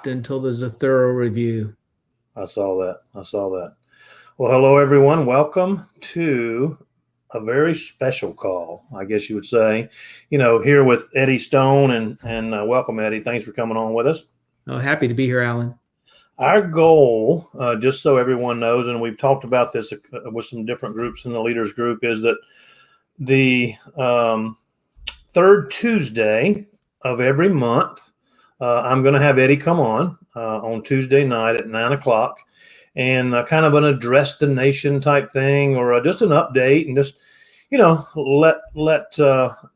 until there's a thorough review. I saw that. Well, hello, everyone. Welcome to a very special call, I guess you would say. Here with Eddie Stone, and welcome, Eddie. Thanks for coming on with us. Oh, happy to be here, Alan. Our goal, just so everyone knows, and we've talked about this with some different groups in the leaders group, is that the third Tuesday of every month, I'm going to have Eddie come on Tuesday night at 9:00, and kind of an address the nation type thing, or just an update, and just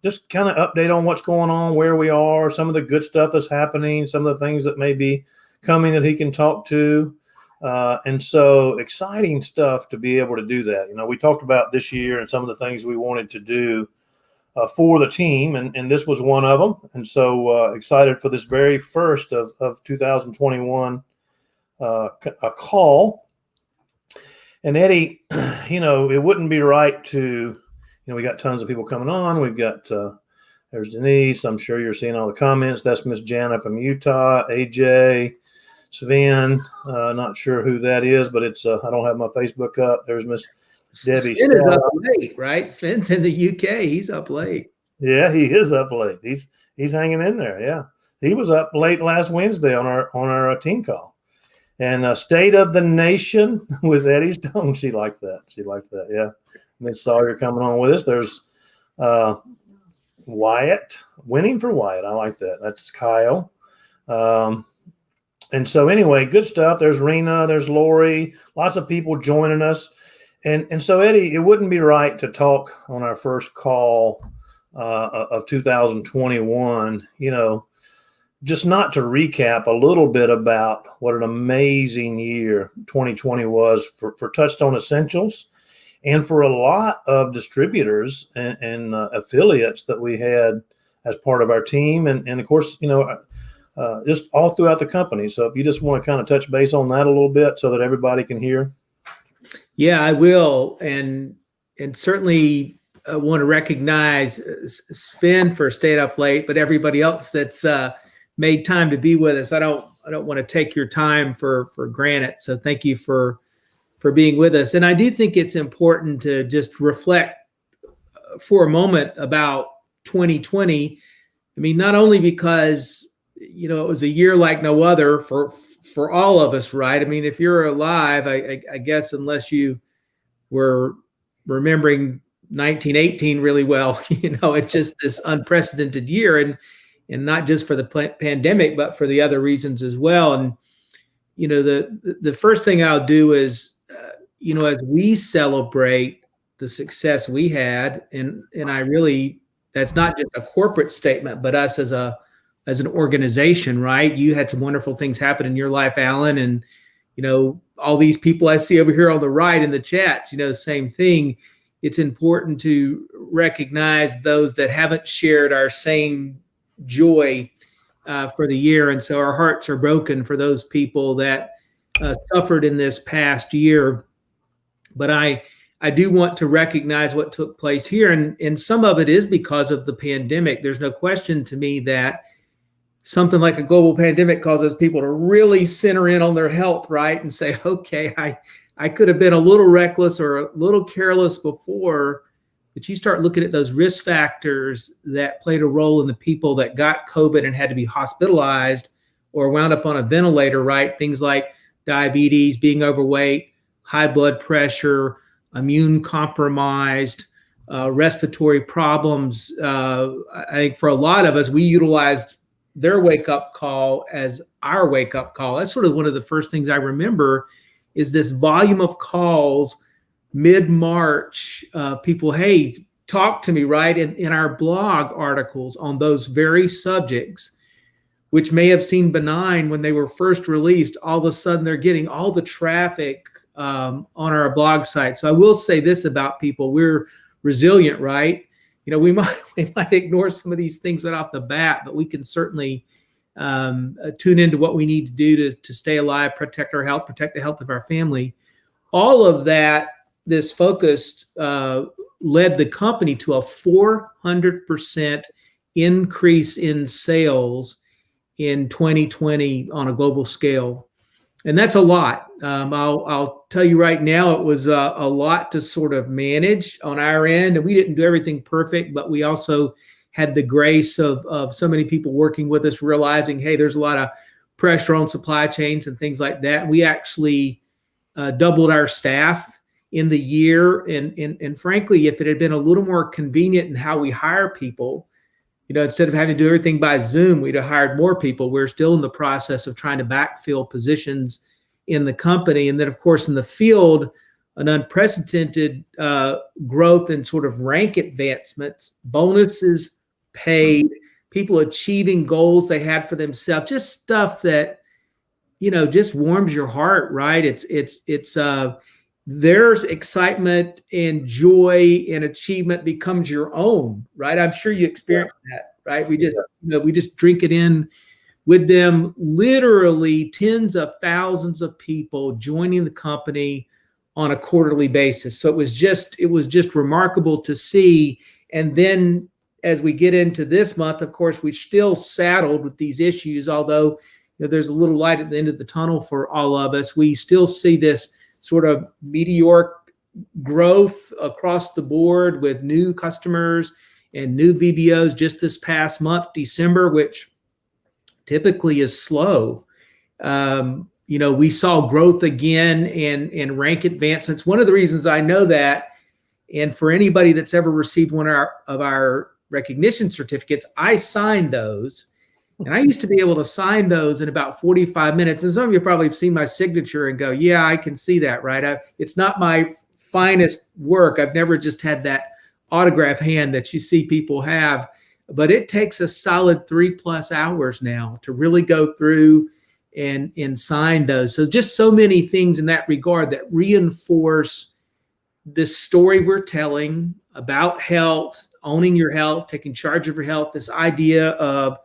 just kind of update on what's going on, where we are, some of the good stuff that's happening, some of the things that may be coming that he can talk to. And so exciting stuff to be able to do that. We talked about this year and some of the things we wanted to do for the team, and this was one of them. And so excited for this very first of 2021 a call. And Eddie, it wouldn't be right to, we got tons of people coming on. We've got, there's Denise. I'm sure you're seeing all the comments. That's Miss Jana from Utah, AJ, Sven. Not sure who that is, but it's, I don't have my Facebook up. There's Miss Debbie. Sven is up late, right? Sven's in the UK. He's up late. Yeah, he is up late. He's hanging in there. Yeah, he was up late last Wednesday on our team call. And State of the Nation with Eddie Stone. She liked that. Yeah. Miss Sawyer coming on with us. There's Wyatt, winning for Wyatt. I like that. That's Kyle. And so anyway, good stuff. There's Rena, there's Lori, lots of people joining us. And so, Eddie, it wouldn't be right to talk on our first call of 2021, just not to recap a little bit about what an amazing year 2020 was for Touchstone Essentials and for a lot of distributors and affiliates that we had as part of our team. And of course, just all throughout the company. So if you just want to kind of touch base on that a little bit so that everybody can hear. Yeah, I will. And certainly want to recognize Sven for staying up late, but everybody else that's made time to be with us. I don't want to take your time for granted. So thank you for being with us. And I do think it's important to just reflect for a moment about 2020. I mean, not only because, it was a year like no other for all of us, right? I mean, if you're alive, I guess, unless you were remembering 1918 really well, it's just this unprecedented year, and not just for the pandemic, but for the other reasons as well. And, the first thing I'll do is, as we celebrate the success we had, and I really, that's not just a corporate statement, but us as an organization, right? You had some wonderful things happen in your life, Alan, and, all these people I see over here on the right in the chats, same thing. It's important to recognize those that haven't shared our same joy for the year. And so our hearts are broken for those people that suffered in this past year. But I do want to recognize what took place here. And some of it is because of the pandemic. There's no question to me that something like a global pandemic causes people to really center in on their health, right? And say, okay, I could have been a little reckless or a little careless before, but you start looking at those risk factors that played a role in the people that got COVID and had to be hospitalized or wound up on a ventilator, right? Things like diabetes, being overweight, high blood pressure, immune compromised, respiratory problems. I think for a lot of us, we utilized their wake-up call as our wake-up call. That's sort of one of the first things I remember is this volume of calls mid-March, people, hey, talk to me, right? In our blog articles on those very subjects, which may have seemed benign when they were first released, all of a sudden they're getting all the traffic on our blog site. So I will say this about people, we're resilient, right? We might ignore some of these things right off the bat, but we can certainly tune into what we need to do to stay alive, protect our health, protect the health of our family. All of that, this focus led the company to a 400% increase in sales in 2020 on a global scale. And that's a lot. I'll tell you right now, it was a lot to sort of manage on our end. And we didn't do everything perfect, but we also had the grace of so many people working with us, realizing, hey, there's a lot of pressure on supply chains and things like that. We actually doubled our staff in the year. And frankly, if it had been a little more convenient in how we hire people, instead of having to do everything by Zoom, we'd have hired more people. We're still in the process of trying to backfill positions in the company. And then, of course, in the field, an unprecedented growth in sort of rank advancements, bonuses paid, people achieving goals they had for themselves, just stuff that, just warms your heart, right? There's excitement and joy and achievement becomes your own, right? I'm sure you experienced that, right? We just drink it in with them. Literally tens of thousands of people joining the company on a quarterly basis. So it was just remarkable to see. And then as we get into this month, of course, we're still saddled with these issues, although there's a little light at the end of the tunnel for all of us. We still see this sort of meteoric growth across the board with new customers and new VBOs just this past month, December, which typically is slow. We saw growth again in rank advancements. One of the reasons I know that, and for anybody that's ever received one of our recognition certificates, I signed those. And I used to be able to sign those in about 45 minutes. And some of you probably have seen my signature and go, yeah, I can see that, right? It's not my finest work. I've never just had that autograph hand that you see people have. But it takes a solid 3+ hours now to really go through and sign those. So just so many things in that regard that reinforce the story we're telling about health, owning your health, taking charge of your health, this idea of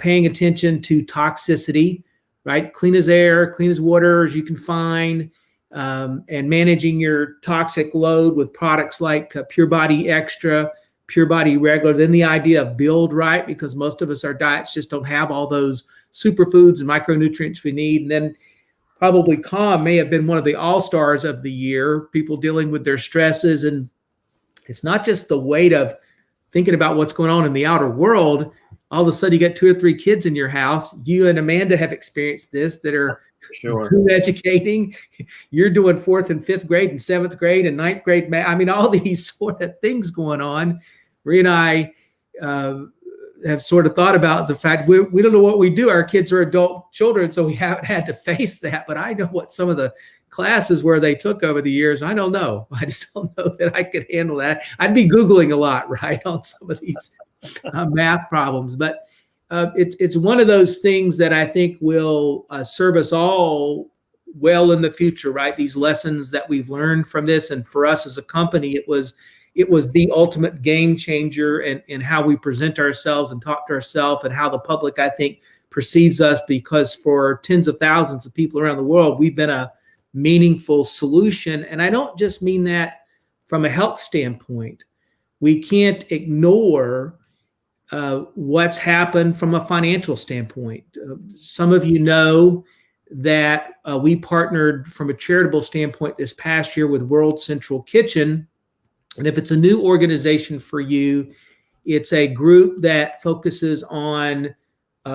paying attention to toxicity, right? Clean as air, clean as water as you can find, and managing your toxic load with products like Pure Body Extra, Pure Body Regular. Then the idea of build right, because most of us, our diets just don't have all those superfoods and micronutrients we need. And then probably Calm may have been one of the all-stars of the year, people dealing with their stresses. And it's not just the weight of thinking about what's going on in the outer world. All of a sudden you get 2 or 3 kids in your house. You and Amanda have experienced this, that are Zoom educating. You're doing 4th and 5th grade and 7th grade and 9th grade math. I mean, all these sort of things going on. Rhea and I have sort of thought about the fact we don't know what we do. Our kids are adult children, so we haven't had to face that. But I know what some of the classes where they took over the years. I don't know. I just don't know that I could handle that. I'd be Googling a lot, right, on some of these math problems. But it's one of those things that I think will serve us all well in the future, right? These lessons that we've learned from this. And for us as a company, it was the ultimate game changer in how we present ourselves and talk to ourselves and how the public, I think, perceives us, because for tens of thousands of people around the world, we've been a meaningful solution. And I don't just mean that from a health standpoint. We can't ignore what's happened from a financial standpoint. Some of you know that we partnered from a charitable standpoint this past year with World Central Kitchen. And if it's a new organization for you, it's a group that focuses on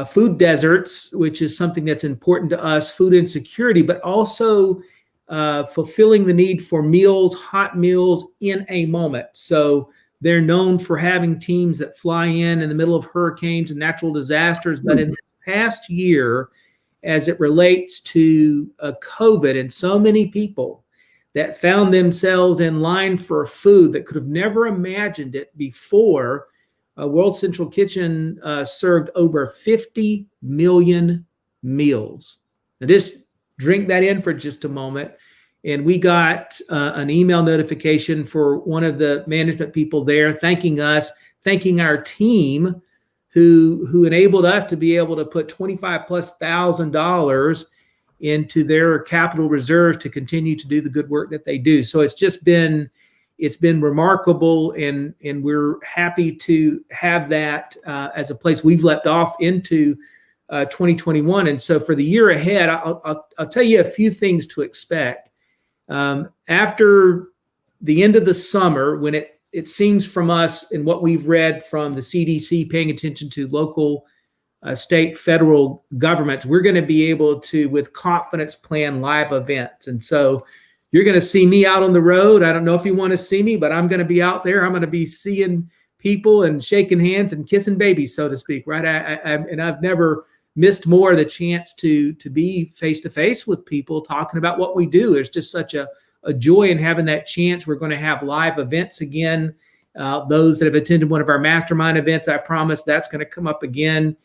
food deserts, which is something that's important to us, food insecurity, but also fulfilling the need for meals, hot meals in a moment. So they're known for having teams that fly in the middle of hurricanes and natural disasters. But in the past year, as it relates to COVID, and so many people that found themselves in line for food that could have never imagined it before, World Central Kitchen served over 50 million meals. Now just drink that in for just a moment. And we got an email notification for one of the management people there thanking us, thanking our team who enabled us to be able to put $25,000+ into their capital reserves to continue to do the good work that they do. So it's been remarkable, and we're happy to have that as a place we've leapt off into 2021. And so for the year ahead, I'll tell you a few things to expect. After the end of the summer, when it seems from us and what we've read from the CDC paying attention to local, state, federal governments, we're going to be able to, with confidence, plan live events. And so you're going to see me out on the road. I don't know if you want to see me, but I'm going to be out there. I'm going to be seeing people and shaking hands and kissing babies, so to speak, right? And I've never missed more the chance to be face to face with people talking about what we do. It's just such a joy in having that chance. We're going to have live events again. Those that have attended one of our mastermind events, I promise that's going to come up again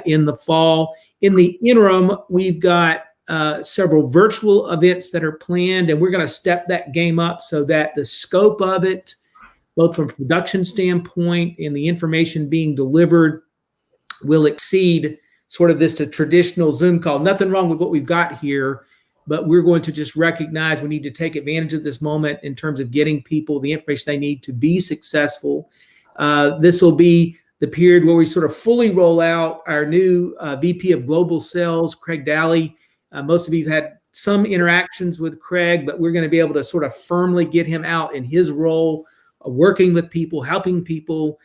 in the fall. In the interim, we've got several virtual events that are planned, and we're going to step that game up so that the scope of it, both from a production standpoint and the information being delivered, will exceed sort of this traditional Zoom call. Nothing wrong with what we've got here, but we're going to just recognize we need to take advantage of this moment in terms of getting people the information they need to be successful. This will be the period where we sort of fully roll out our new VP of Global Sales, Craig Daly. Most of you have had some interactions with Craig, but we're going to be able to sort of firmly get him out in his role, working with people, helping people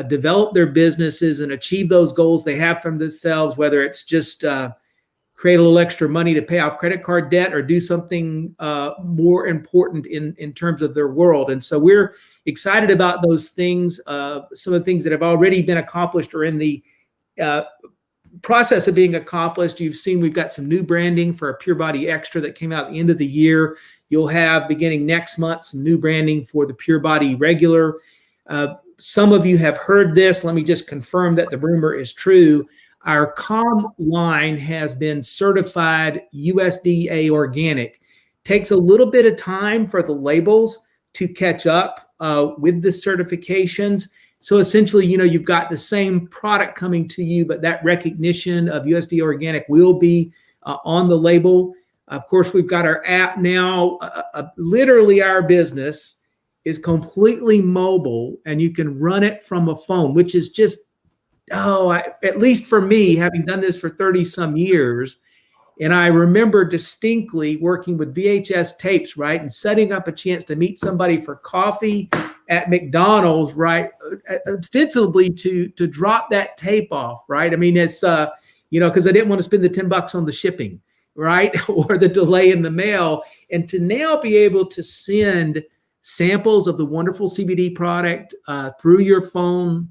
develop their businesses and achieve those goals they have from themselves, whether it's just create a little extra money to pay off credit card debt or do something more important in terms of their world. And so we're excited about those things. Some of the things that have already been accomplished or in the process of being accomplished. You've seen we've got some new branding for our Pure Body Extra that came out at the end of the year. You'll have, beginning next month, some new branding for the Pure Body Regular. Some of you have heard this. Let me just confirm that the rumor is true. Our COM line has been certified USDA organic. Takes a little bit of time for the labels to catch up with the certifications. So essentially, you've got the same product coming to you, but that recognition of USDA organic will be on the label. Of course, we've got our app now. Literally, our business is completely mobile, and you can run it from a phone, which is just, at least for me, having done this for 30 some years. And I remember distinctly working with VHS tapes, right? And setting up a chance to meet somebody for coffee at McDonald's, right? Ostensibly to drop that tape off, right? I mean, it's, because I didn't want to spend the $10 on the shipping, right? Or the delay in the mail. And to now be able to send samples of the wonderful CBD product through your phone,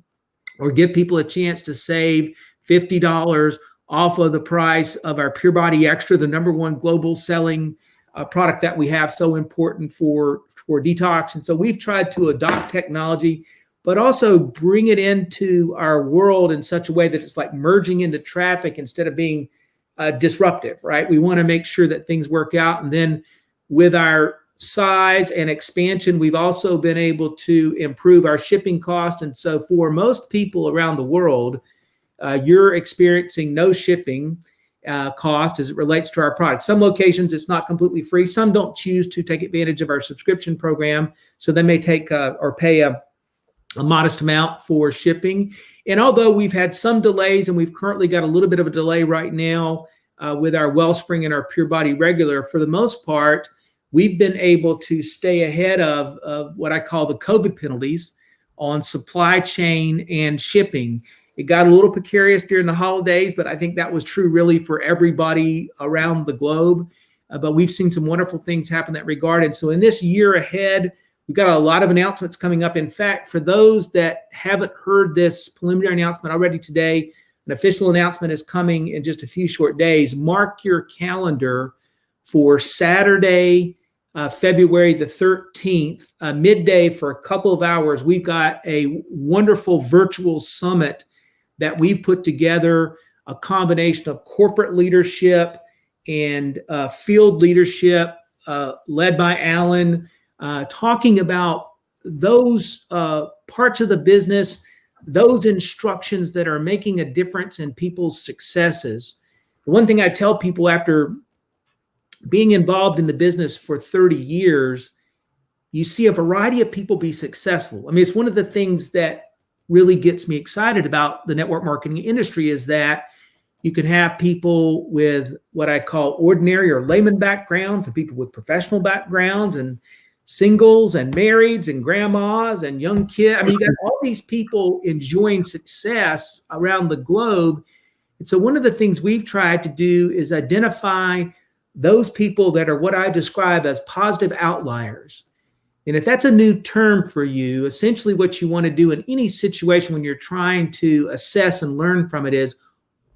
or give people a chance to save $50 off of the price of our Pure Body Extra, the #1 global selling product that we have, so important for detox. And so we've tried to adopt technology, but also bring it into our world in such a way that it's like merging into traffic instead of being disruptive, right? We want to make sure that things work out. And then with our size and expansion, we've also been able to improve our shipping cost. And so for most people around the world, you're experiencing no shipping cost as it relates to our product. Some locations, it's not completely free. Some don't choose to take advantage of our subscription program, so they may take or pay a modest amount for shipping. And although we've had some delays, and we've currently got a little bit of a delay right now with our Wellspring and our Pure Body Regular, for the most part, we've been able to stay ahead of what I call the COVID penalties on supply chain and shipping. It got a little precarious during the holidays, but I think that was true really for everybody around the globe. But we've seen some wonderful things happen in that regard. And so in this year ahead, we've got a lot of announcements coming up. In fact, for those that haven't heard this preliminary announcement already today, an official announcement is coming in just a few short days. Mark your calendar for Saturday, February the 13th, midday for a couple of hours. We've got a wonderful virtual summit that we've put together, a combination of corporate leadership and field leadership led by Alan, talking about those parts of the business, those instructions that are making a difference in people's successes. The one thing I tell people after being involved in the business for 30 years, you see a variety of people be successful. I mean, it's one of the things that really gets me excited about the network marketing industry is that You can have people with what I call ordinary or layman backgrounds, and people with professional backgrounds, and singles and marrieds and grandmas and young kids. I mean, you got all these people enjoying success around the globe. And so one of the things we've tried to do is identify those people that are what I describe as positive outliers. And if that's a new term for you, essentially what you want to do in any situation when you're trying to assess and learn from it is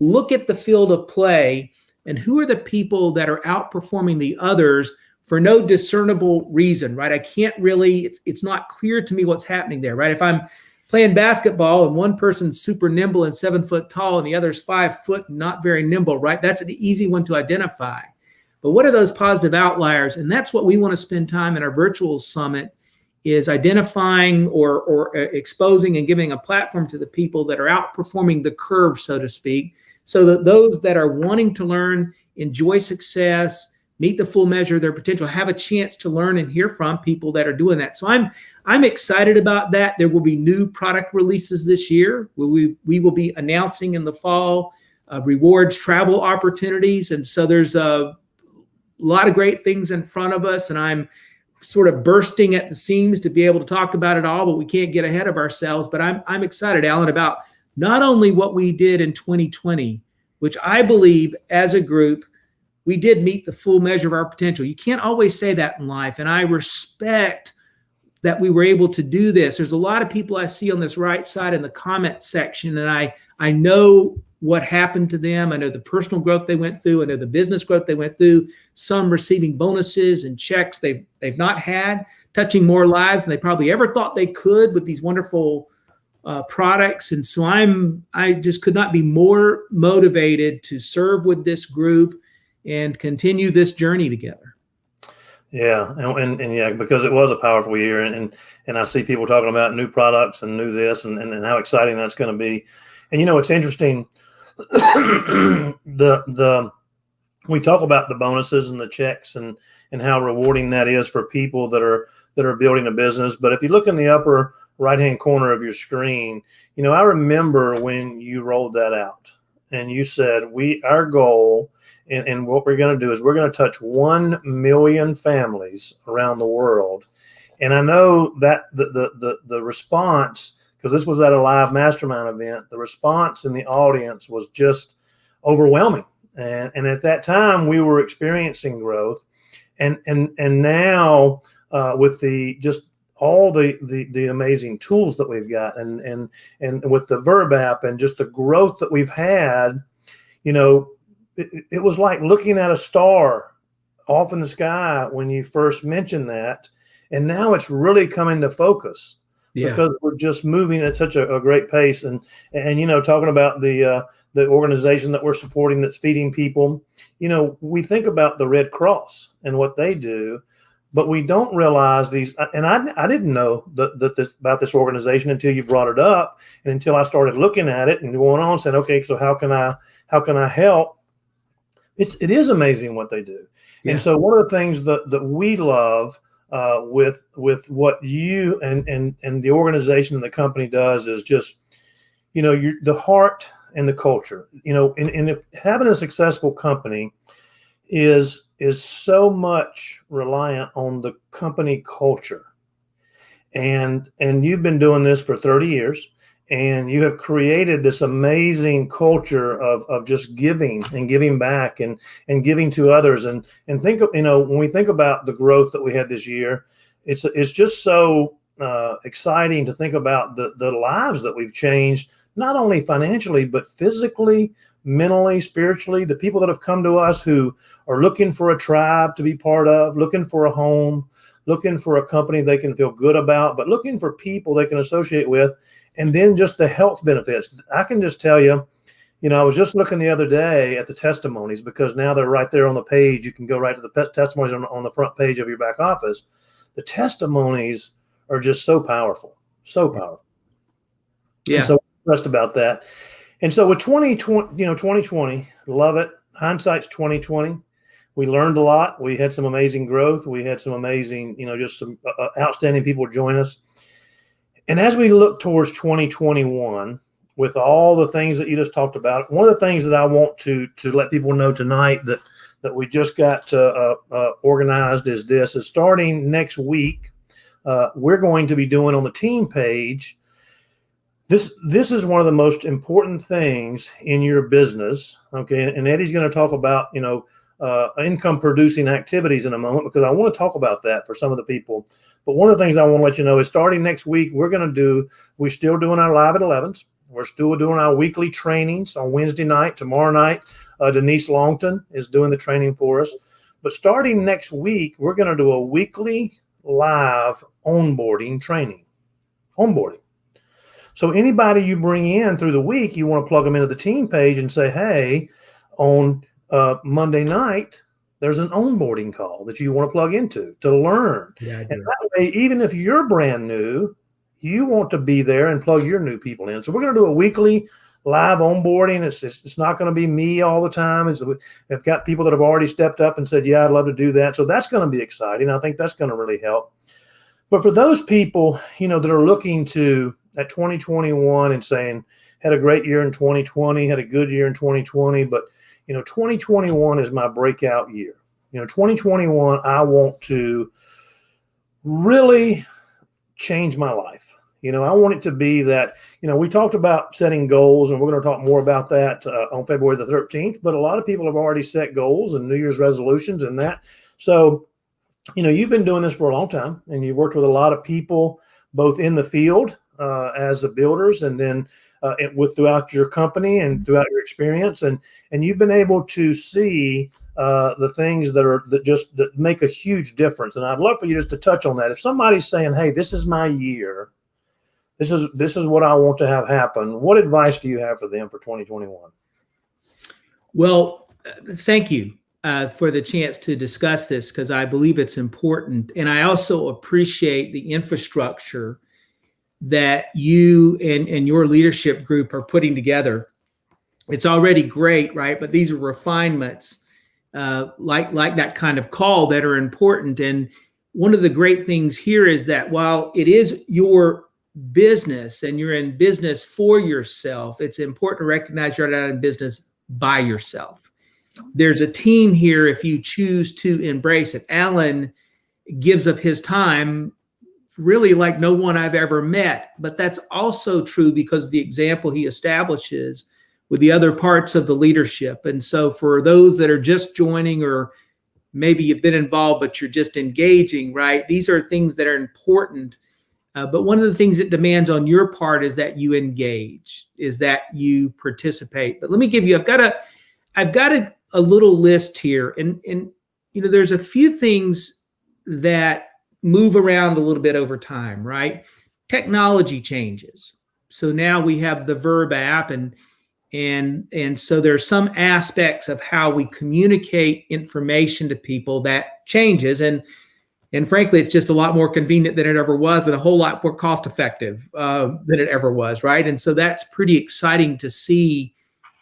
look at the field of play and who are the people that are outperforming the others for no discernible reason, right? I can't really, it's not clear to me what's happening there, right? If I'm playing basketball and one person's super nimble and 7 foot tall and the other's 5 foot and not very nimble, right? That's an easy one to identify. But what are those positive outliers? And that's what we want to spend time in our virtual summit is identifying or exposing and giving a platform to the people that are outperforming the curve, so to speak, so that those that are wanting to learn, enjoy success, meet the full measure of their potential, have a chance to learn and hear from people that are doing that. So I'm excited about that. There will be new product releases this year. We will be announcing in the fall rewards travel opportunities. And so there's a lot of great things in front of us, and I'm sort of bursting at the seams to be able to talk about it all, but we can't get ahead of ourselves. But I'm excited, Alan, about not only what we did in 2020, which I believe as a group, we did meet the full measure of our potential. You can't always say that in life. And I respect that we were able to do this. There's a lot of people I see on this right side in the comment section, and I know what happened to them. I know the personal growth they went through. I know the business growth they went through, some receiving bonuses and checks they've not had, touching more lives than they probably ever thought they could with these wonderful products. And so I just could not be more motivated to serve with this group and continue this journey together. Yeah, and yeah, because it was a powerful year, and I see people talking about new products and new this, and how exciting that's going to be. And it's interesting. We talk about the bonuses and the checks and how rewarding that is for people that are building a business. But if you look in the upper right-hand corner of your screen, I remember when you rolled that out and you said, our goal and what we're going to do is we're going to touch 1 million families around the world. And I know that the response, because this was at a live mastermind event, the response in the audience was just overwhelming. And at that time we were experiencing growth, and now with just all the amazing tools that we've got, and with the Verb app and just the growth that we've had, it was like looking at a star off in the sky when you first mentioned that, and now it's really come into focus. Yeah. Because we're just moving at such a great pace, and talking about the organization that we're supporting that's feeding people, we think about the Red Cross and what they do, but we don't realize these. And I didn't know about this organization until you brought it up, and until I started looking at it and going on, saying, okay, so how can I help? It is amazing what they do. Yeah. And so one of the things that we love with what you and the organization and the company does is just, the heart and the culture, in having a successful company is so much reliant on the company culture. And you've been doing this for 30 years. And you have created this amazing culture of just giving and giving back and giving to others. And think of, when we think about the growth that we had this year, it's just so exciting to think about the lives that we've changed, not only financially, but physically, mentally, spiritually. The people that have come to us who are looking for a tribe to be part of, looking for a home, looking for a company they can feel good about, but looking for people they can associate with. And then just the health benefits. I can just tell you, I was just looking the other day at the testimonies, because now they're right there on the page. You can go right to the testimonies on the front page of your back office. The testimonies are just so powerful, so powerful. Yeah. And so we're impressed about that. And so with 2020, love it. Hindsight's 2020. We learned a lot. We had some amazing growth. We had some amazing, just some outstanding people join us. And as we look towards 2021, with all the things that you just talked about, one of the things that I want to let people know tonight that we just got organized is this: is starting next week, we're going to be doing on the team page. This is one of the most important things in your business. Okay, and Eddie's going to talk about income producing activities in a moment, because I want to talk about that for some of the people. But one of the things I want to let you know is starting next week, we're still doing our live at 11s. We're still doing our weekly trainings on Wednesday night. Tomorrow night, Denise Longton is doing the training for us. But starting next week, we're going to do a weekly live onboarding training. Onboarding. So anybody you bring in through the week, you want to plug them into the team page and say, hey, on Monday night, there's an onboarding call that you want to plug into to learn. Yeah, and that way, even if you're brand new, you want to be there and plug your new people in. So we're going to do a weekly live onboarding. It's not going to be me all the time. I've got people that have already stepped up and said, yeah, I'd love to do that. So that's going to be exciting. I think that's going to really help. But for those people, that are looking at 2021 and saying, had a great year in 2020, had a good year in 2020, but 2021 is my breakout year. 2021, I want to really change my life. I want it to be that, we talked about setting goals, and we're going to talk more about that on February the 13th, but a lot of people have already set goals and New Year's resolutions and that. So, you've been doing this for a long time, and you've worked with a lot of people, both in the field as the builders, and then throughout your company and throughout your experience, and you've been able to see the things that make a huge difference. And I'd love for you just to touch on that. If somebody's saying, "Hey, this is my year. This is what I want to have happen," what advice do you have for them for 2021? Well, thank you for the chance to discuss this, because I believe it's important, and I also appreciate the infrastructure that you and your leadership group are putting together. It's already great, right? But these are refinements like that kind of call that are important. And one of the great things here is that while it is your business and you're in business for yourself, it's important to recognize you're not in business by yourself. There's a team here if you choose to embrace it. Alan gives of his time really like no one I've ever met, but that's also true because of the example he establishes with the other parts of the leadership. And so for those that are just joining, or maybe you've been involved, but you're just engaging, right? These are things that are important. But one of the things it demands on your part is that you engage, is that you participate. But let me give you, I've got a little list here, and there's a few things that move around a little bit over time, right? Technology changes. So now we have the Verb app, and so there's some aspects of how we communicate information to people that changes. And frankly, it's just a lot more convenient than it ever was, and a whole lot more cost effective than it ever was, right? And so that's pretty exciting to see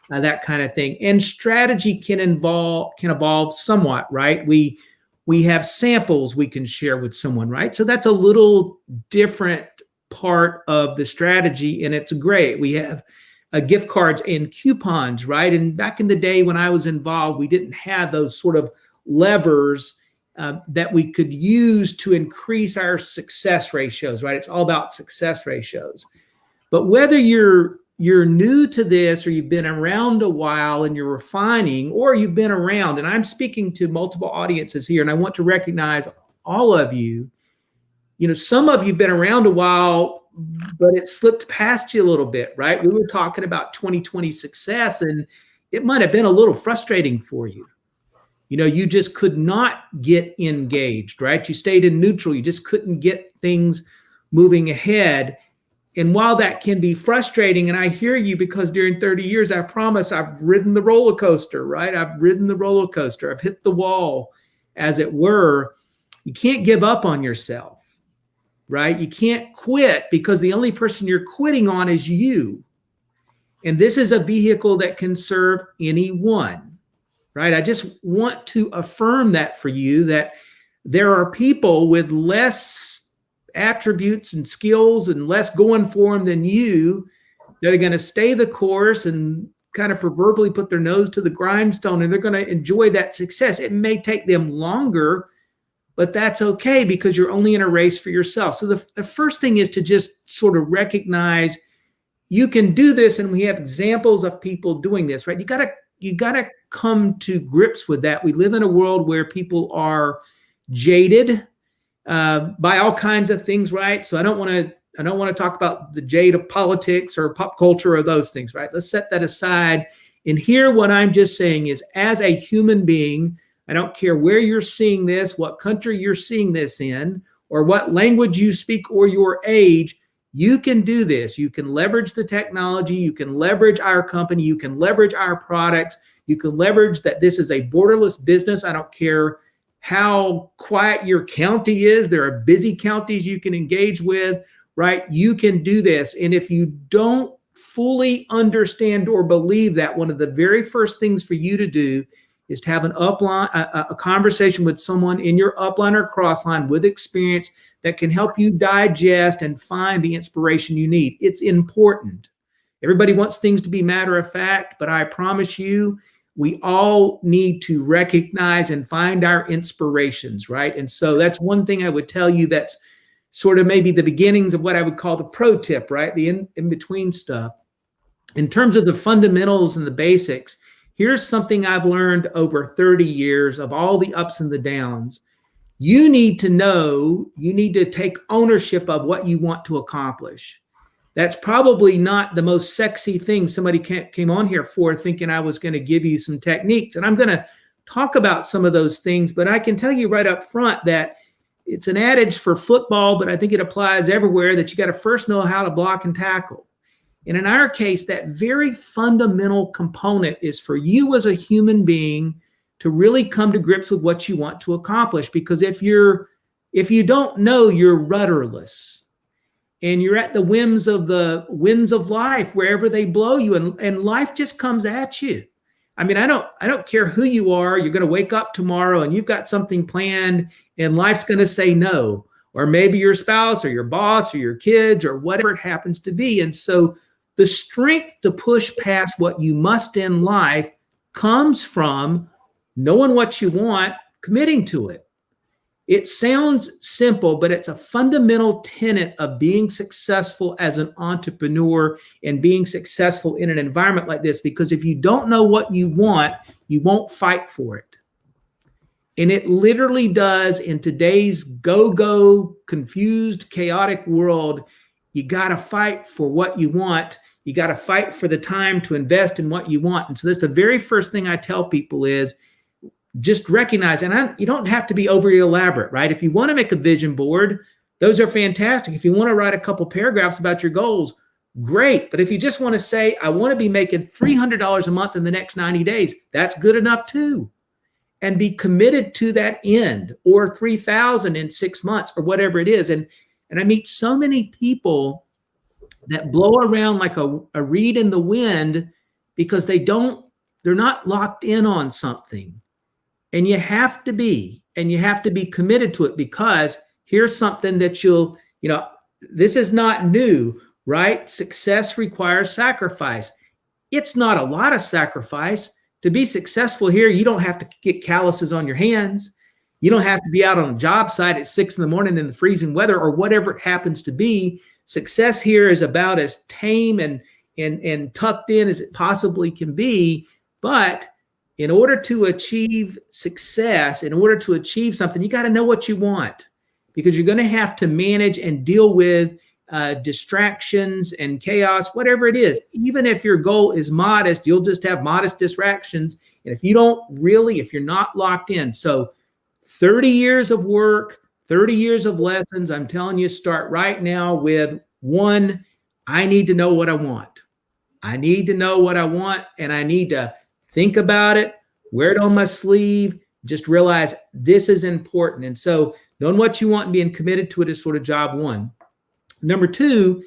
that kind of thing. And strategy can evolve somewhat, right? We have samples we can share with someone, right? So that's a little different part of the strategy, and it's great. We have gift cards and coupons, right? And back in the day when I was involved, we didn't have those sort of levers that we could use to increase our success ratios, right? It's all about success ratios. But whether you're new to this, or you've been around a while and you're refining, or you've been around, and I'm speaking to multiple audiences here, and I want to recognize all of you. Some of you have been around a while, but it slipped past you a little bit, right? We were talking about 2020 success, and it might have been a little frustrating for you. You just could not get engaged, right? You stayed in neutral. You just couldn't get things moving ahead. And while that can be frustrating, and I hear you, because during 30 years, I promise I've ridden the roller coaster, right? I've ridden the roller coaster. I've hit the wall, as it were. You can't give up on yourself, right? You can't quit, because the only person you're quitting on is you. And this is a vehicle that can serve anyone, right? I just want to affirm that for you, that there are people with less attributes and skills and less going for them than you that are going to stay the course and kind of proverbially put their nose to the grindstone, and they're going to enjoy that success. It may take them longer, but that's okay because you're only in a race for yourself. So the first thing is to just sort of recognize you can do this, and we have examples of people doing this, right? You gotta come to grips with that. We live in a world where people are jaded by all kinds of things, right? So I don't want to talk about the jade of politics or pop culture or those things, right? Let's set that aside. And here, what I'm just saying is, as a human being, I don't care where you're seeing this, what country you're seeing this in, or what language you speak or your age, you can do this. You can leverage the technology. You can leverage our company. You can leverage our products. You can leverage that this is a borderless business. I don't care how quiet your county is. There are busy counties you can engage with, right? You can do this. And if you don't fully understand or believe that, one of the very first things for you to do is to have an upline, a conversation with someone in your upline or crossline with experience that can help you digest and find the inspiration you need. It's important. Everybody wants things to be matter of fact, but I promise you, we all need to recognize and find our inspirations, right? And so that's one thing I would tell you that's sort of maybe the beginnings of what I would call the pro tip, right? The in-between stuff. In terms of the fundamentals and the basics, here's something I've learned over 30 years of all the ups and the downs. You need to know, you need to take ownership of what you want to accomplish. That's probably not the most sexy thing somebody came on here for, thinking I was going to give you some techniques. And I'm going to talk about some of those things, but I can tell you right up front that it's an adage for football, but I think it applies everywhere, that you got to first know how to block and tackle. And in our case, that very fundamental component is for you as a human being to really come to grips with what you want to accomplish. Because if you don't know, you're rudderless and you're at the whims of the winds of life, wherever they blow you, and life just comes at you. I mean, I don't care who you are. You're going to wake up tomorrow and you've got something planned and life's going to say no, or maybe your spouse or your boss or your kids or whatever it happens to be. And so the strength to push past what you must in life comes from knowing what you want, committing to it. It sounds simple, but it's a fundamental tenet of being successful as an entrepreneur and being successful in an environment like this. Because if you don't know what you want, you won't fight for it. And it literally does in today's go-go, confused, chaotic world. You got to fight for what you want. You got to fight for the time to invest in what you want. And so that's the very first thing I tell people is, just recognize, and you don't have to be overly elaborate, right? If you want to make a vision board, those are fantastic. If you want to write a couple paragraphs about your goals, great. But if you just want to say, I want to be making $300 a month in the next 90 days, that's good enough too. And be committed to that end, or 3,000 in 6 months, or whatever it is. And I meet so many people that blow around like a reed in the wind because they're not locked in on something. And you have to be committed to it, because here's something that this is not new, right? Success requires sacrifice. It's not a lot of sacrifice. To be successful here, you don't have to get calluses on your hands. You don't have to be out on a job site at 6 a.m. in the freezing weather or whatever it happens to be. Success here is about as tame and tucked in as it possibly can be. But in order to achieve success, in order to achieve something, you got to know what you want, because you're going to have to manage and deal with distractions and chaos, whatever it is. Even if your goal is modest, you'll just have modest distractions. And if you're not locked in. So 30 years of work, 30 years of lessons, I'm telling you, start right now with one. I need to know what I want. I need to know what I want, and I need to think about it, wear it on my sleeve, just realize this is important. And so knowing what you want and being committed to it is sort of job one. Number two,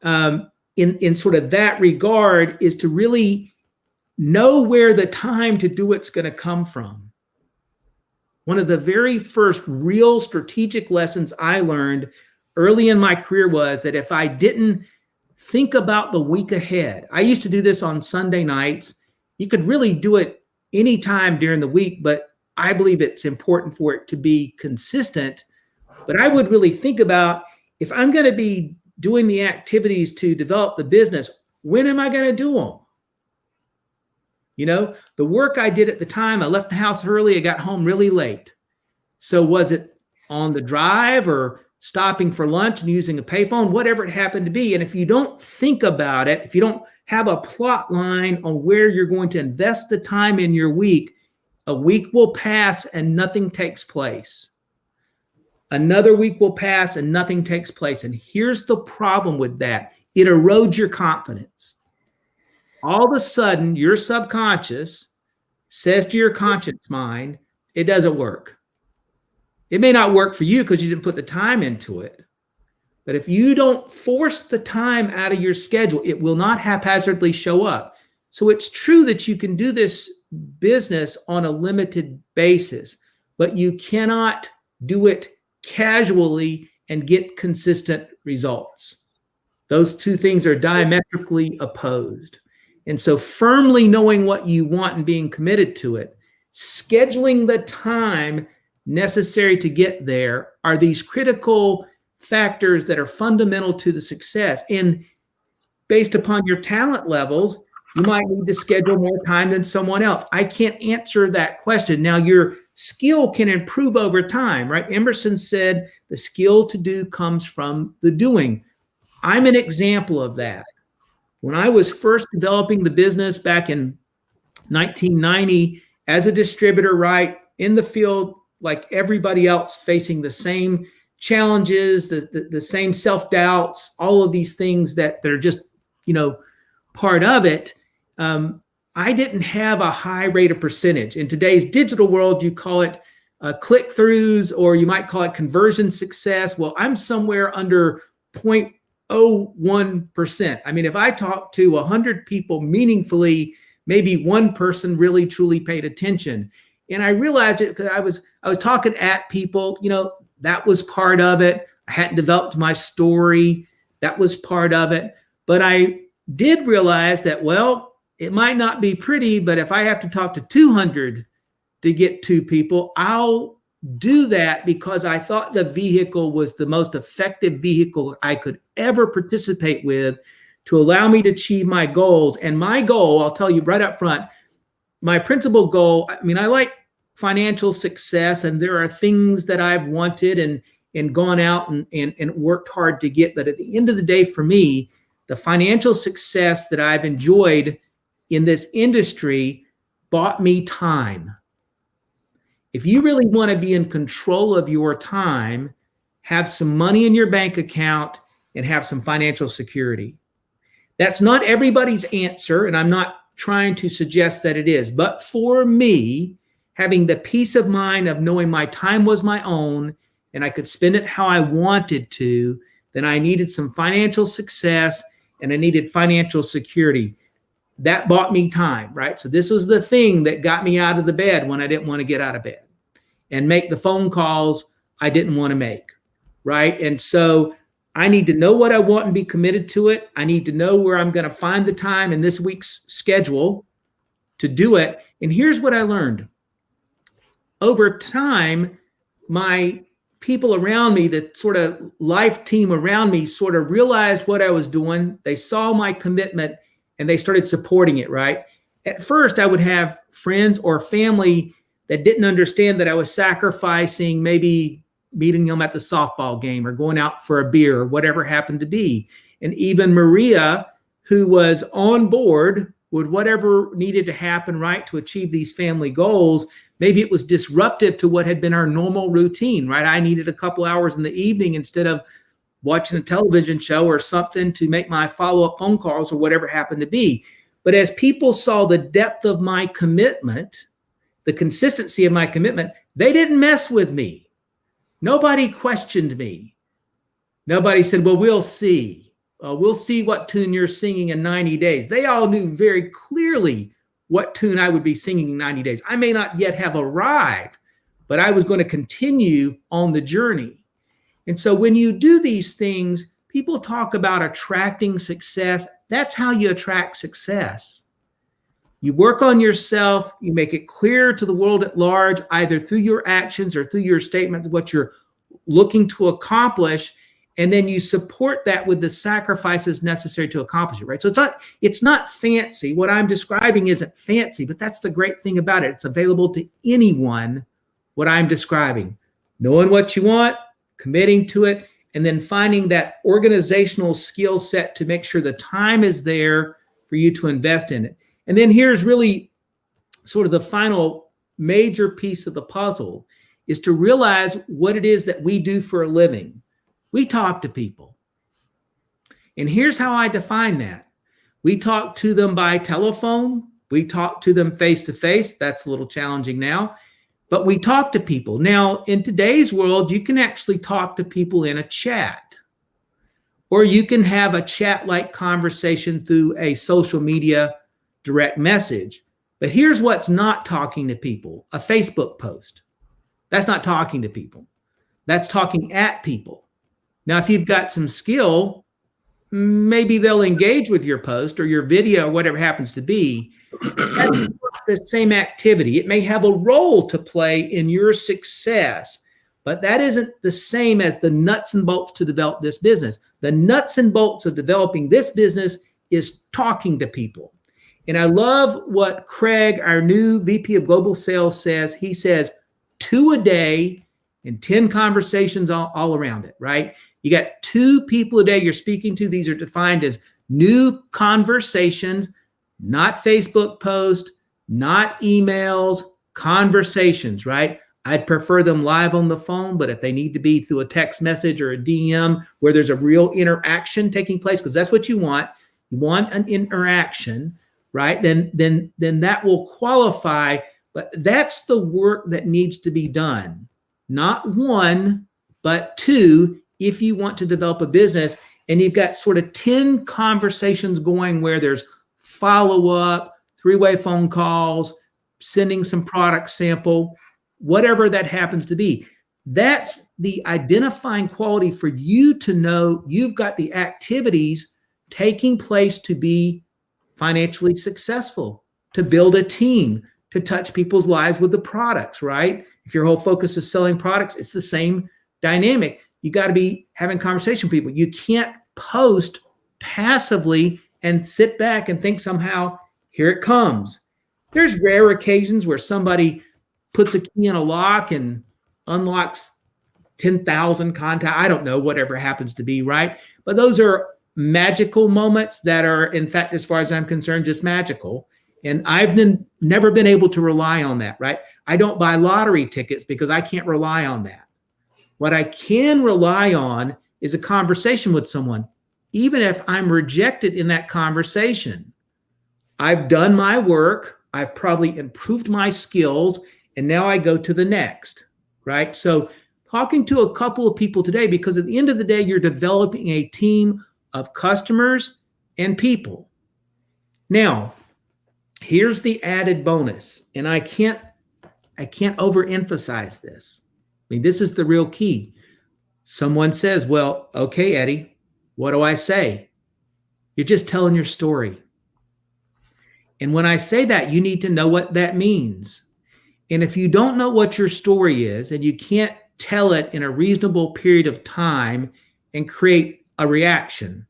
in sort of that regard, is to really know where the time to do it's going to come from. One of the very first real strategic lessons I learned early in my career was that if I didn't think about the week ahead. I used to do this on Sunday nights. You could really do it anytime during the week, but I believe it's important for it to be consistent. But I would really think about, if I'm going to be doing the activities to develop the business, when am I going to do them? You know, the work I did at the time, I left the house early, I got home really late. So was it on the drive or stopping for lunch and using a payphone, whatever it happened to be? And if you don't think about it, if you don't have a plot line on where you're going to invest the time in your week, a week will pass and nothing takes place. Another week will pass and nothing takes place. And here's the problem with that. It erodes your confidence. All of a sudden, your subconscious says to your conscious mind, it doesn't work. It may not work for you because you didn't put the time into it. But if you don't force the time out of your schedule, it will not haphazardly show up. So it's true that you can do this business on a limited basis, but you cannot do it casually and get consistent results. Those two things are diametrically opposed. And so firmly knowing what you want and being committed to it, scheduling the time necessary to get there are these critical factors that are fundamental to the success. And based upon your talent levels, you might need to schedule more time than someone else. I can't answer that question. Now, your skill can improve over time, right? Emerson said the skill to do comes from the doing. I'm an example of that. When I was first developing the business back in 1990 as a distributor, right, in the field, like everybody else, facing the same challenges, the same self-doubts, all of these things that are just, part of it. I didn't have a high rate of percentage. In today's digital world, you call it click-throughs, or you might call it conversion success. Well, I'm somewhere under 0.01%. I mean, if I talk to 100 people meaningfully, maybe one person really truly paid attention. And I realized it because I was talking at people, that was part of it. I hadn't developed my story. That was part of it. But I did realize that, well, it might not be pretty, but if I have to talk to 200 to get 2 people, I'll do that because I thought the vehicle was the most effective vehicle I could ever participate with to allow me to achieve my goals. And my goal, I'll tell you right up front, my principal goal, I mean, I like financial success, and there are things that I've wanted and gone out and worked hard to get. But at the end of the day, for me, the financial success that I've enjoyed in this industry bought me time. If you really want to be in control of your time, have some money in your bank account and have some financial security. That's not everybody's answer, and I'm not trying to suggest that it is. But for me, having the peace of mind of knowing my time was my own and I could spend it how I wanted to, then I needed some financial success and I needed financial security. That bought me time, right? So this was the thing that got me out of the bed when I didn't want to get out of bed and make the phone calls I didn't want to make, right? And so I need to know what I want and be committed to it. I need to know where I'm going to find the time in this week's schedule to do it. And here's what I learned. Over time, my people around me, the sort of life team around me, sort of realized what I was doing. They saw my commitment and they started supporting it, right? At first, I would have friends or family that didn't understand that I was sacrificing maybe meeting them at the softball game or going out for a beer or whatever happened to be. And even Maria, who was on board with whatever needed to happen, right, to achieve these family goals, maybe it was disruptive to what had been our normal routine, right? I needed a couple hours in the evening instead of watching a television show or something to make my follow-up phone calls or whatever happened to be. But as people saw the depth of my commitment, the consistency of my commitment, they didn't mess with me. Nobody questioned me. Nobody said, well, we'll see. We'll see what tune you're singing in 90 days. They all knew very clearly what tune I would be singing in 90 days. I may not yet have arrived, but I was going to continue on the journey. And so when you do these things, people talk about attracting success. That's how you attract success. You work on yourself, you make it clear to the world at large, either through your actions or through your statements, what you're looking to accomplish, and then you support that with the sacrifices necessary to accomplish it, right? So it's not fancy. What I'm describing isn't fancy, but that's the great thing about it. It's available to anyone, what I'm describing. Knowing what you want, committing to it, and then finding that organizational skill set to make sure the time is there for you to invest in it. And then here's really sort of the final major piece of the puzzle, is to realize what it is that we do for a living. We talk to people. And here's how I define that. We talk to them by telephone. We talk to them face to face. That's a little challenging now, but we talk to people. Now, in today's world, you can actually talk to people in a chat, or you can have a chat-like conversation through a social media direct message. But here's what's not talking to people: a Facebook post. That's not talking to people. That's talking at people. Now, if you've got some skill, maybe they'll engage with your post or your video or whatever it happens to be. That's not the same activity. It may have a role to play in your success, but that isn't the same as the nuts and bolts to develop this business. The nuts and bolts of developing this business is talking to people. And I love what Craig, our new VP of Global Sales, says. He says 2 a day and 10 conversations all around it, right? You got 2 people a day you're speaking to. These are defined as new conversations, not Facebook posts, not emails, conversations, right? I'd prefer them live on the phone, but if they need to be through a text message or a DM where there's a real interaction taking place, because that's what you want an interaction, right? Then that will qualify. But that's the work that needs to be done. Not 1, but 2, if you want to develop a business and you've got sort of 10 conversations going where there's follow-up, 3-way phone calls, sending some product sample, whatever that happens to be. That's the identifying quality for you to know you've got the activities taking place to be financially successful, to build a team, to touch people's lives with the products, right? If your whole focus is selling products, it's the same dynamic. You got to be having conversation with people. You can't post passively and sit back and think somehow, here it comes. There's rare occasions where somebody puts a key in a lock and unlocks 10,000 contacts. I don't know, whatever happens to be, right? But those are magical moments that are, in fact, as far as I'm concerned, just magical. And I've never been able to rely on that, right? I don't buy lottery tickets because I can't rely on that. What I can rely on is a conversation with someone. Even if I'm rejected in that conversation, I've done my work, I've probably improved my skills, and now I go to the next, right? So talking to a couple of people today, because at the end of the day, you're developing a team of customers and people. Now, here's the added bonus, and I can't overemphasize this. I mean, this is the real key. Someone says, well, okay, Eddie, what do I say? You're just telling your story. And when I say that, you need to know what that means. And if you don't know what your story is and you can't tell it in a reasonable period of time and create a reaction,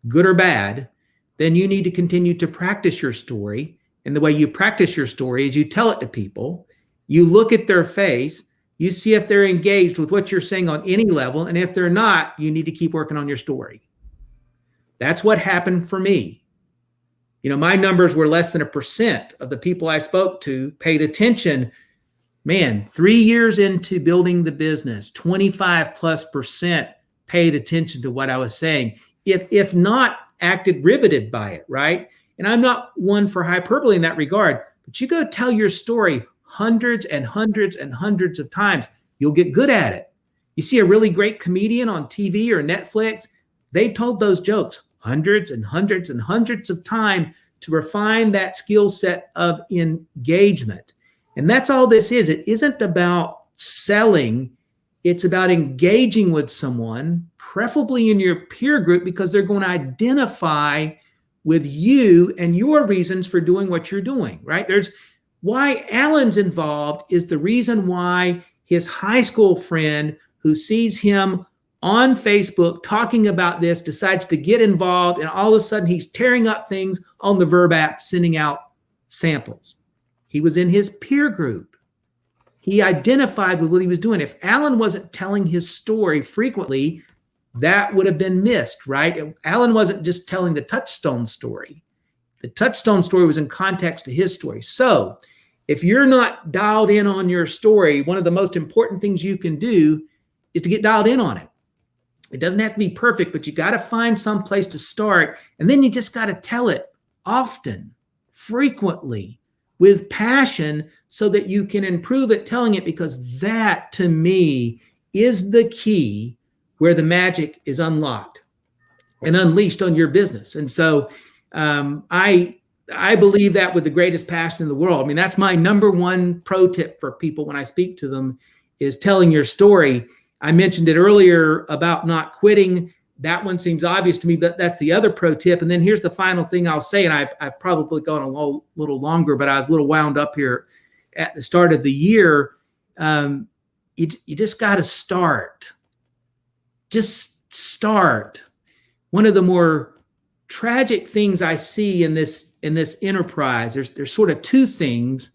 good or bad, then you need to continue to practice your story. And the way you practice your story is you tell it to people, you look at their face, you see if they're engaged with what you're saying on any level. And if they're not, you need to keep working on your story. That's what happened for me. You know, my numbers were less than 1% of the people I spoke to paid attention. Man, 3 years into building the business, 25+% paid attention to what I was saying. If not, acted riveted by it, right? And I'm not one for hyperbole in that regard, but you go tell your story hundreds and hundreds and hundreds of times, you'll get good at it. You see a really great comedian on TV or Netflix, they've told those jokes hundreds and hundreds and hundreds of times to refine that skill set of engagement. And that's all this is. It isn't about selling. It's about engaging with someone, preferably in your peer group, because they're going to identify with you and your reasons for doing what you're doing, right? There's why Alan's involved is the reason why his high school friend who sees him on Facebook talking about this decides to get involved, and all of a sudden he's tearing up things on the Verb app, sending out samples. He was in his peer group. He identified with what he was doing. If Alan wasn't telling his story frequently, that would have been missed, right? Alan wasn't just telling the Touchstone story. The Touchstone story was in context to his story. So if you're not dialed in on your story, one of the most important things you can do is to get dialed in on it. It doesn't have to be perfect, but you got to find some place to start. And then you just got to tell it often, frequently, with passion, so that you can improve at telling it, because that, to me, is the key where the magic is unlocked and unleashed on your business. And so I believe that with the greatest passion in the world. I mean, that's my number one pro tip for people when I speak to them, is telling your story. I mentioned it earlier about not quitting. That one seems obvious to me, but that's the other pro tip. And then here's the final thing I'll say, and I've probably gone a little longer, but I was a little wound up here at the start of the year. You just got to start. Just start. One of the more tragic things I see in this enterprise, there's sort of two things.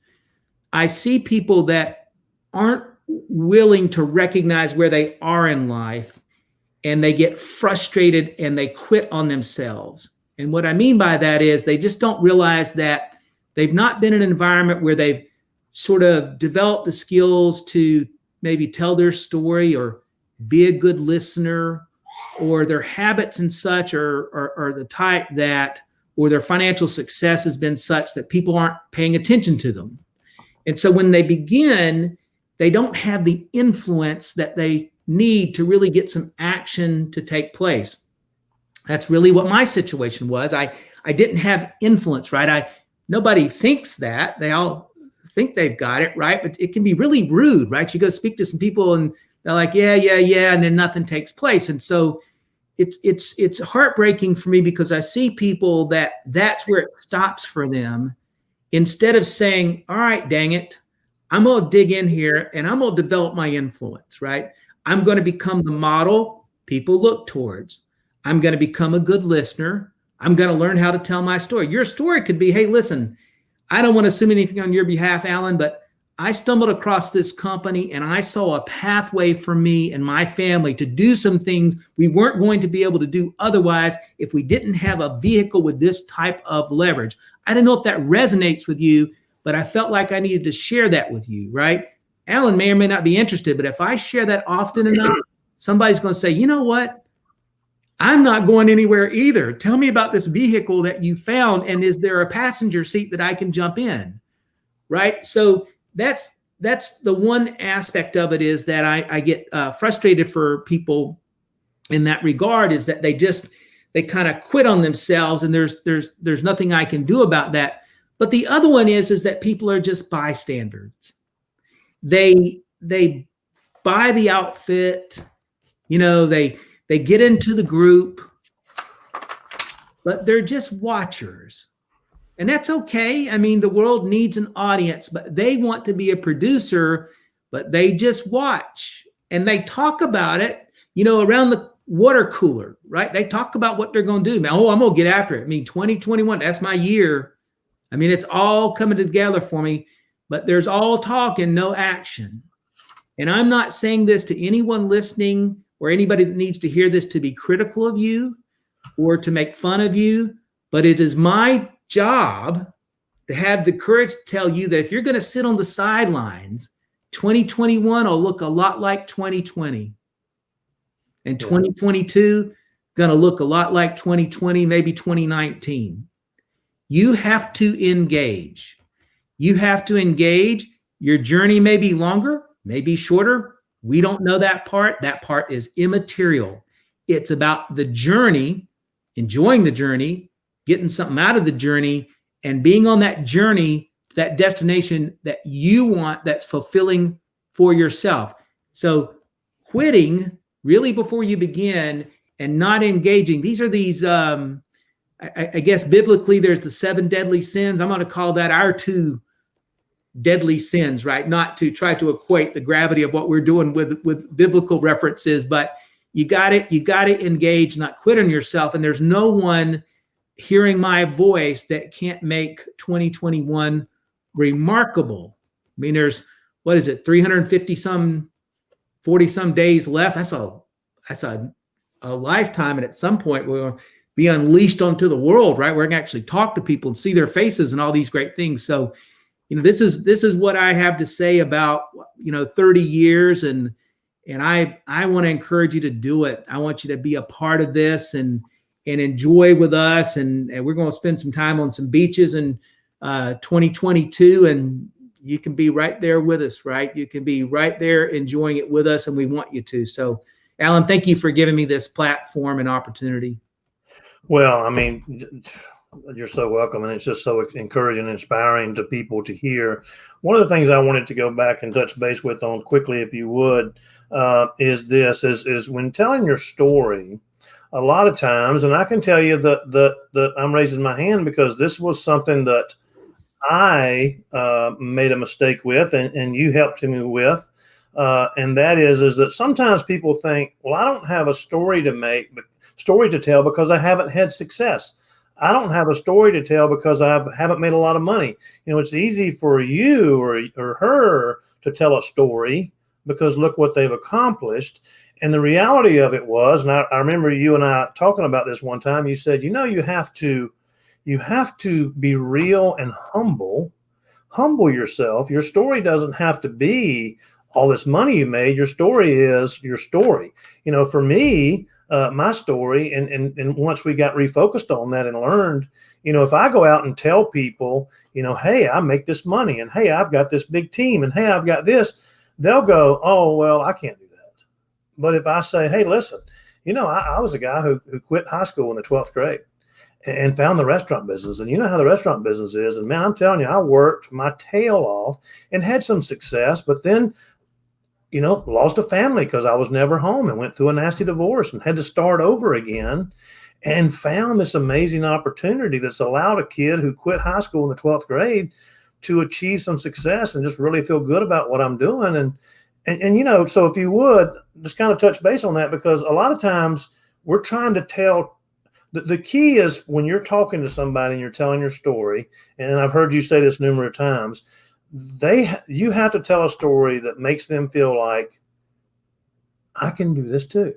I see people that aren't willing to recognize where they are in life, and they get frustrated and they quit on themselves. And what I mean by that is they just don't realize that they've not been in an environment where they've sort of developed the skills to maybe tell their story or be a good listener, or their habits and such are the type that, or their financial success has been such that people aren't paying attention to them. And so when they begin, they don't have the influence that they need to really get some action to take place. That's really what my situation was. I didn't have influence, right? Nobody thinks that. They all think they've got it, right? But it can be really rude, right? You go speak to some people and they're like, yeah, and then nothing takes place. And so it's heartbreaking for me, because I see people that's where it stops for them. Instead of saying, all right, dang it, I'm going to dig in here and I'm going to develop my influence, right? I'm going to become the model people look towards. I'm going to become a good listener. I'm going to learn how to tell my story. Your story could be, hey, listen, I don't want to assume anything on your behalf, Alan, but I stumbled across this company and I saw a pathway for me and my family to do some things we weren't going to be able to do otherwise if we didn't have a vehicle with this type of leverage. I don't know if that resonates with you, but I felt like I needed to share that with you, right? Alan may or may not be interested, but if I share that often enough, somebody's going to say, you know what? I'm not going anywhere either. Tell me about this vehicle that you found, and is there a passenger seat that I can jump in, right? So that's the one aspect of it, is that I get frustrated for people in that regard, is that they kind of quit on themselves, and there's nothing I can do about that. But the other one is that people are just bystanders. They buy the outfit, they get into the group, but they're just watchers. And that's okay. I mean, the world needs an audience, but they want to be a producer, but they just watch and they talk about it, around the water cooler, right? They talk about what they're going to do. Man, I'm going to get after it. I mean, 2021, that's my year. I mean, it's all coming together for me, but there's all talk and no action. And I'm not saying this to anyone listening or anybody that needs to hear this to be critical of you or to make fun of you, but it is my job to have the courage to tell you that if you're going to sit on the sidelines, 2021 will look a lot like 2020. And 2022 going to look a lot like 2020, maybe 2019. You have to engage. You have to engage. Your journey may be longer, may be shorter. We don't know that part. That part is immaterial. It's about the journey, enjoying the journey, getting something out of the journey, and being on that journey to that destination that you want, that's fulfilling for yourself. So quitting really before you begin and not engaging. These are these, I guess biblically, there's the 7 deadly sins. I'm going to call that our 2 deadly sins, right? Not to try to equate the gravity of what we're doing with biblical references, but you got to engage, not quit on yourself. And there's no one hearing my voice that can't make 2021 remarkable. I mean, there's, what is it, 350 some, 40 some days left. That's a lifetime. And at some point we'll be unleashed onto the world, right? We're going to actually talk to people and see their faces and all these great things. So, this is what I have to say about, 30 years. And I want to encourage you to do it. I want you to be a part of this and enjoy with us. And we're going to spend some time on some beaches in 2022. And you can be right there with us, right? You can be right there enjoying it with us. And we want you to. So, Alan, thank you for giving me this platform and opportunity. Well, I mean, you're so welcome. And it's just so encouraging and inspiring to people to hear. One of the things I wanted to go back and touch base with on quickly, if you would, is when telling your story, a lot of times, and I can tell you that I'm raising my hand because this was something that I made a mistake with and you helped me with. And that is that sometimes people think, well, I don't have a story to tell because I haven't had success. I don't have a story to tell because I haven't made a lot of money. It's easy for you or her to tell a story because look what they've accomplished. And the reality of it was, and I remember you and I talking about this one time, you said, you have to be real and humble yourself. Your story doesn't have to be all this money you made. Your story is your story. For me, my story, and once we got refocused on that and learned, if I go out and tell people, hey, I make this money, and hey, I've got this big team, and hey, I've got this, they'll go, oh, well, I can't do that. But if I say, hey, listen, I was a guy who quit high school in the 12th grade and found the restaurant business. And you know how the restaurant business is. And man, I'm telling you, I worked my tail off and had some success, but then lost a family because I was never home and went through a nasty divorce and had to start over again and found this amazing opportunity that's allowed a kid who quit high school in the 12th grade to achieve some success and just really feel good about what I'm doing. And so if you would just kind of touch base on that, because a lot of times we're trying to tell, the key is when you're talking to somebody and you're telling your story, and I've heard you say this numerous times, you have to tell a story that makes them feel like I can do this too.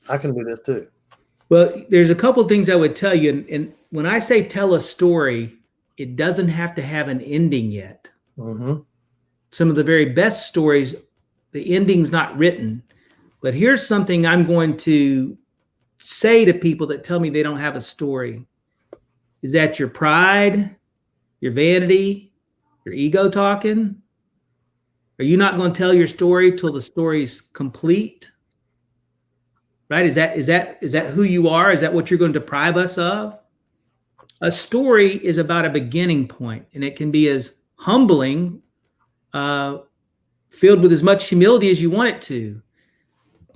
I can do this too. Well, there's a couple of things I would tell you. And when I say tell a story, it doesn't have to have an ending yet. Mm-hmm. Some of the very best stories, the ending's not written. But here's something I'm going to say to people that tell me they don't have a story. Is that your pride? Your vanity, your ego talking? Are you not going to tell your story till the story's complete? Right? Is that who you are? Is that what you're going to deprive us of? A story is about a beginning point, and it can be as humbling, filled with as much humility as you want it to.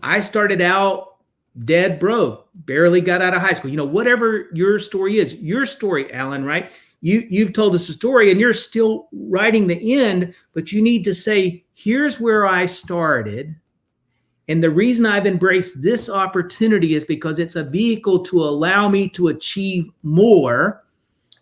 I started out dead broke, barely got out of high school. Whatever your story is, your story, Alan, right? You've told us a story and you're still writing the end, but you need to say, here's where I started. And the reason I've embraced this opportunity is because it's a vehicle to allow me to achieve more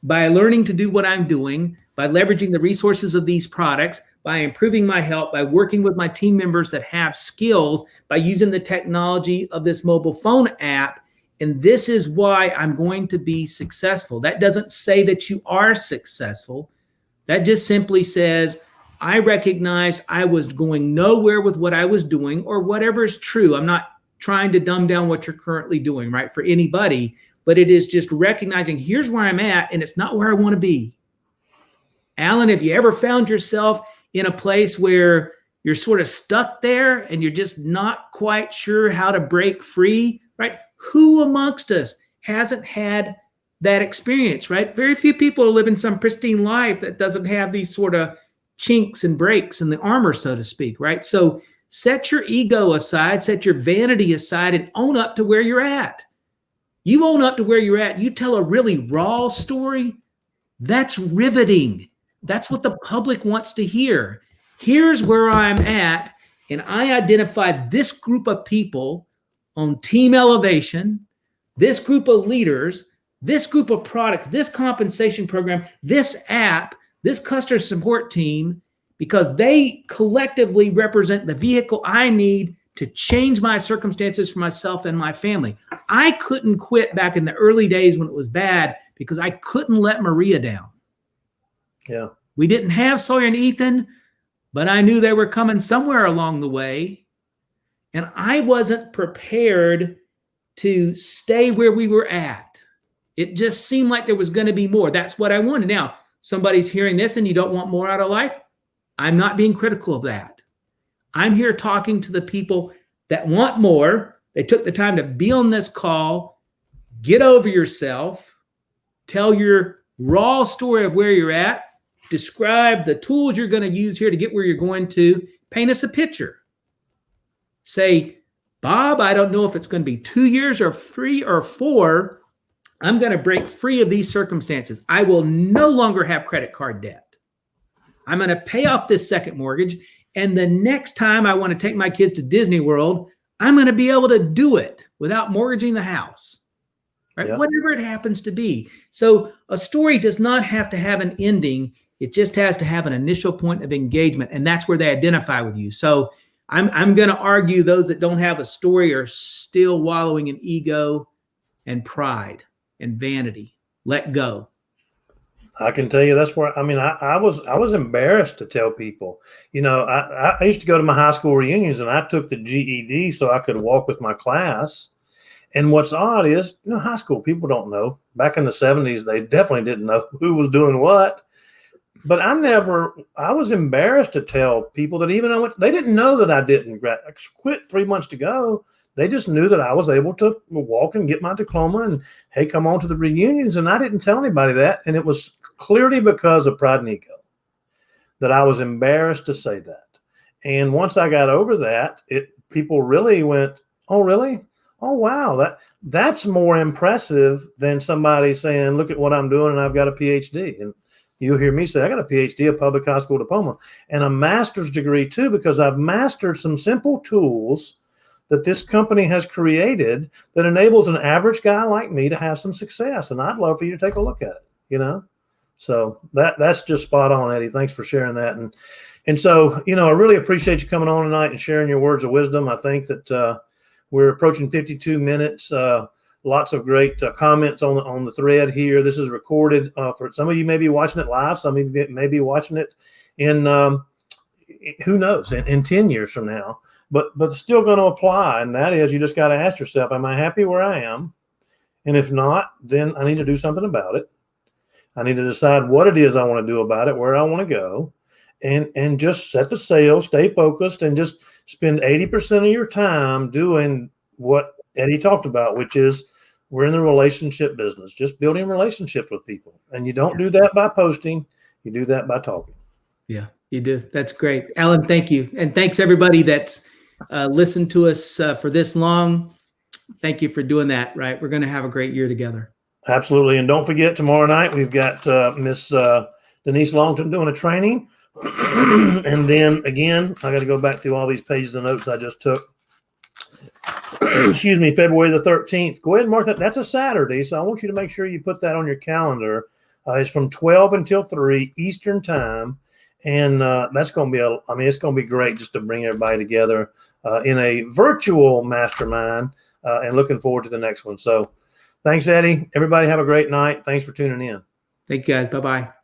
by learning to do what I'm doing, by leveraging the resources of these products, by improving my health, by working with my team members that have skills, by using the technology of this mobile phone app. And this is why I'm going to be successful. That doesn't say that you are successful. That just simply says, I recognize I was going nowhere with what I was doing, or whatever is true. I'm not trying to dumb down what you're currently doing, right, for anybody, but it is just recognizing here's where I'm at, and it's not where I want to be. Alan, have you ever found yourself in a place where you're sort of stuck there and you're just not quite sure how to break free, right? Who amongst us hasn't had that experience, right? Very few people are living some pristine life that doesn't have these sort of chinks and breaks in the armor, so to speak, right? So Set your ego aside, set your vanity aside, and own up to where you're at. You own up to where you're at. You tell a really raw story. That's riveting. That's what the public wants to hear. Here's where I'm at, and I identified this group of people on Team Elevation, this group of leaders, this group of products, this compensation program, this app, this customer support team, because they collectively represent the vehicle I need to change my circumstances for myself and my family. I couldn't quit back in the early days when it was bad because I couldn't let Maria down. Yeah. We didn't have Sawyer and Ethan, but I knew they were coming somewhere along the way. And I wasn't prepared to stay where we were at. It just seemed like there was going to be more. That's what I wanted. Now, somebody's hearing this and you don't want more out of life. I'm not being critical of that. I'm here talking to the people that want more. They took the time to be on this call. Get over yourself. Tell your raw story of where you're at. Describe the tools you're going to use here to get where you're going to. Paint us a picture. Say, Bob, I don't know if it's going to be 2 years or 3 or 4. I'm going to break free of these circumstances. I will no longer have credit card debt. I'm going to pay off this second mortgage. And the next time I want to take my kids to Disney World, I'm going to be able to do it without mortgaging the house, right? Yeah. Whatever it happens to be. So a story does not have to have an ending. It just has to have an initial point of engagement. And that's where they identify with you. So I'm going to argue those that don't have a story are still wallowing in ego and pride and vanity. Let go. I can tell you that's where, I was embarrassed to tell people. You know, I used to go to my high school reunions and I took the GED so I could walk with my class. And what's odd is, you know, high school people don't know. Back in the 70s, they definitely didn't know who was doing what. But I was embarrassed to tell people that even though they didn't know that I didn't quit 3 months to go. They just knew that I was able to walk and get my diploma and, hey, come on to the reunions. And I didn't tell anybody that. And it was clearly because of pride and ego that I was embarrassed to say that. And once I got over that, people really went, oh, really? Oh, wow. That's more impressive than somebody saying, look at what I'm doing and I've got a PhD. And you'll hear me say, I got a PhD, a public high school diploma, and a master's degree too, because I've mastered some simple tools that this company has created that enables an average guy like me to have some success. And I'd love for you to take a look at it, you know? So that's just spot on, Eddie. Thanks for sharing that. And so, you know, I really appreciate you coming on tonight and sharing your words of wisdom. I think that we're approaching 52 minutes. Lots of great comments on the thread here. This is recorded for some of you may be watching it live. Some of you may be watching it in, who knows, in 10 years from now. But it's still going to apply, and that is you just got to ask yourself, am I happy where I am? And if not, then I need to do something about it. I need to decide what it is I want to do about it, where I want to go, and just set the sail, stay focused, and just spend 80% of your time doing what Eddie talked about, which is we're in the relationship business, just building relationships with people. And you don't do that by posting. You do that by talking. Yeah, you do. That's great. Alan, thank you. And thanks everybody that's listened to us for this long. Thank you for doing that, right? We're going to have a great year together. Absolutely. And don't forget, tomorrow night, we've got Miss Denise Longton doing a training. And then again, I got to go back through all these pages of notes I just took. Excuse me, February the 13th. Go ahead and mark that. That's a Saturday. So I want you to make sure you put that on your calendar. It's from 12 until 3 Eastern time. And that's going to be it's going to be great just to bring everybody together in a virtual mastermind, and looking forward to the next one. So thanks, Eddie. Everybody have a great night. Thanks for tuning in. Thank you, guys. Bye-bye.